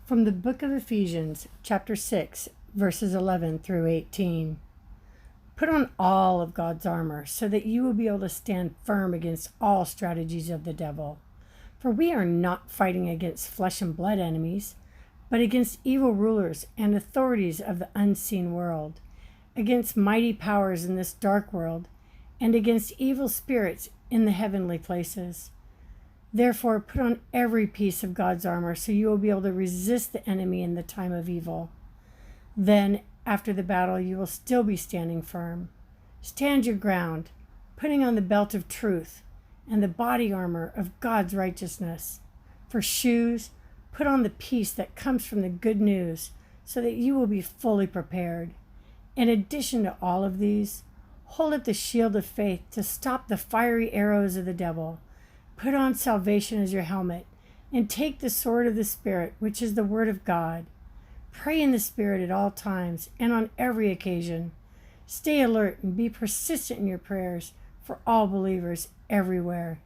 From the book of Ephesians, chapter 6, verses 11 through 18. Put on all of God's armor so that you will be able to stand firm against all strategies of the devil. For we are not fighting against flesh and blood enemies, but against evil rulers and authorities of the unseen world, against mighty powers in this dark world, and against evil spirits in the heavenly places. Therefore, put on every piece of God's armor so you will be able to resist the enemy in the time of evil. Then, after the battle, you will still be standing firm. Stand your ground, putting on the belt of truth and the body armor of God's righteousness. For shoes, put on the peace that comes from the good news so that you will be fully prepared. In addition to all of these, hold up the shield of faith to stop the fiery arrows of the devil. Put on salvation as your helmet, and take the sword of the Spirit, which is the Word of God. Pray in the Spirit at all times and on every occasion. Stay alert and be persistent in your prayers for all believers everywhere.